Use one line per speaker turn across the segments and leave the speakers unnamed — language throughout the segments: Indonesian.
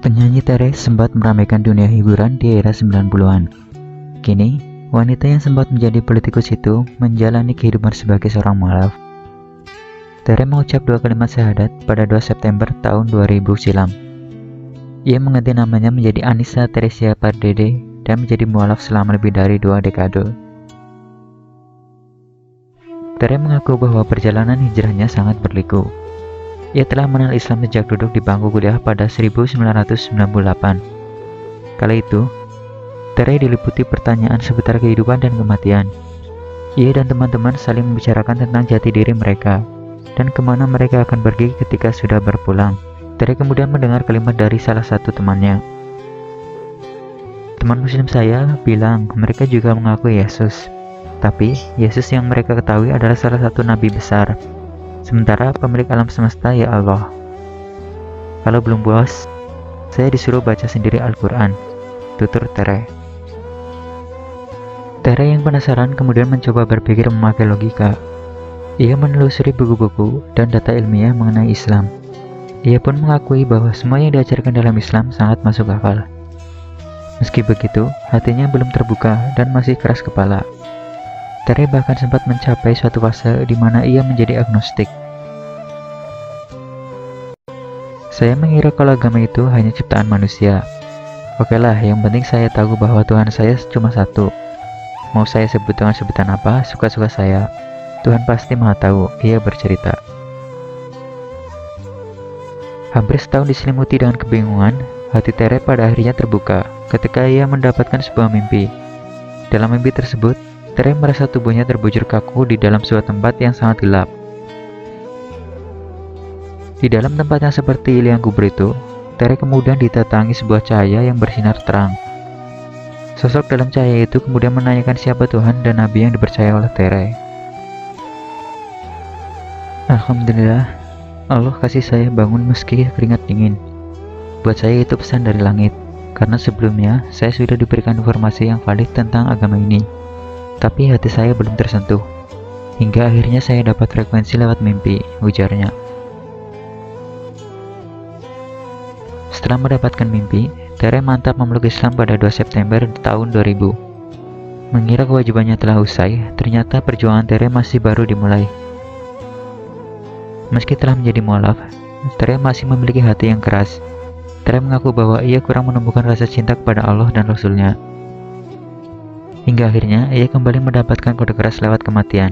Penyanyi Tere sempat meramaikan dunia hiburan di era 90-an. Kini, wanita yang sempat menjadi politikus itu menjalani kehidupan sebagai seorang mualaf. Tere mengucap 2 kalimat syahadat pada 2 September tahun 2000 silam. Ia mengganti namanya menjadi Anissa Teresia Pardede dan menjadi mualaf selama lebih dari 2 dekade. Tere mengaku bahwa perjalanan hijrahnya sangat berliku. Ia telah mengenal Islam sejak duduk di bangku kuliah pada 1998. Kala itu, Tere diliputi pertanyaan seputar kehidupan dan kematian. Ia dan teman-teman saling membicarakan tentang jati diri mereka dan kemana mereka akan pergi ketika sudah berpulang. Tere kemudian mendengar kalimat dari salah satu temannya. Teman muslim saya bilang mereka juga mengaku Yesus, tapi Yesus yang mereka ketahui adalah salah satu nabi besar. Sementara pemilik alam semesta ya Allah. Kalau belum puas, saya disuruh baca sendiri Al-Quran, tutur Tere. Tere yang penasaran kemudian mencoba berpikir memakai logika. Ia menelusuri buku-buku dan data ilmiah mengenai Islam. Ia pun mengakui bahwa semua yang diajarkan dalam Islam sangat masuk akal. Meski begitu, hatinya belum terbuka dan masih keras kepala. Tere bahkan sempat mencapai suatu fase di mana ia menjadi agnostik. Saya mengira kalau agama itu hanya ciptaan manusia. Oke lah, yang penting saya tahu bahwa Tuhan saya cuma satu. Mau saya sebut dengan sebutan apa, suka-suka saya. Tuhan pasti maha tahu, ia bercerita. Hampir setahun diselimuti dengan kebingungan, hati Tere pada akhirnya terbuka ketika ia mendapatkan sebuah mimpi. Dalam mimpi tersebut, Tere merasa tubuhnya terbujur kaku di dalam sebuah tempat yang sangat gelap. Di dalam tempat yang seperti liang kubur itu, Tere kemudian ditatangi sebuah cahaya yang bersinar terang. Sosok dalam cahaya itu kemudian menanyakan siapa Tuhan dan Nabi yang dipercaya oleh Tere. Alhamdulillah, Allah kasih saya bangun meski keringat dingin. Buat saya itu pesan dari langit, karena sebelumnya saya sudah diberikan informasi yang valid tentang agama ini. Tapi hati saya belum tersentuh, hingga akhirnya saya dapat frekuensi lewat mimpi, ujarnya. Setelah mendapatkan mimpi, Tere mantap memeluk Islam pada 2 September tahun 2000. Mengira kewajibannya telah usai, ternyata perjuangan Tere masih baru dimulai. Meski telah menjadi mualaf, Tere masih memiliki hati yang keras. Tere mengaku bahwa ia kurang menemukan rasa cinta kepada Allah dan Rasul-Nya. Hingga akhirnya ia kembali mendapatkan kode keras lewat kematian.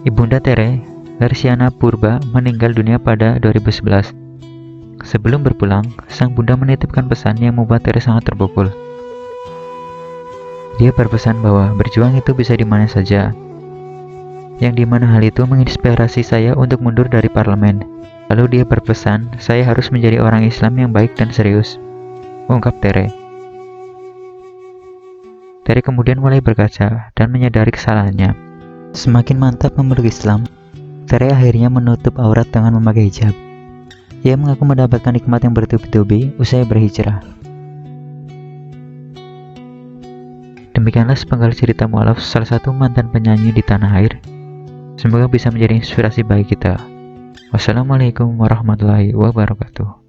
Ibunda Tere, Lersiana Purba, meninggal dunia pada 2011. Sebelum berpulang, sang bunda menitipkan pesan yang membuat Tere sangat terpukul. Dia berpesan bahwa berjuang itu bisa di mana saja, yang dimana hal itu menginspirasi saya untuk mundur dari parlemen. Lalu dia berpesan, saya harus menjadi orang Islam yang baik dan serius, ungkap Tere. Tere kemudian mulai berkaca dan menyadari kesalahannya. Semakin mantap memeluk Islam, Tere akhirnya menutup aurat dengan memakai hijab. Ia mengaku mendapatkan nikmat yang bertubi-tubi usai berhijrah. Demikianlah sepenggal cerita mualaf salah satu mantan penyanyi di tanah air. Semoga bisa menjadi inspirasi bagi kita. Wassalamualaikum warahmatullahi wabarakatuh.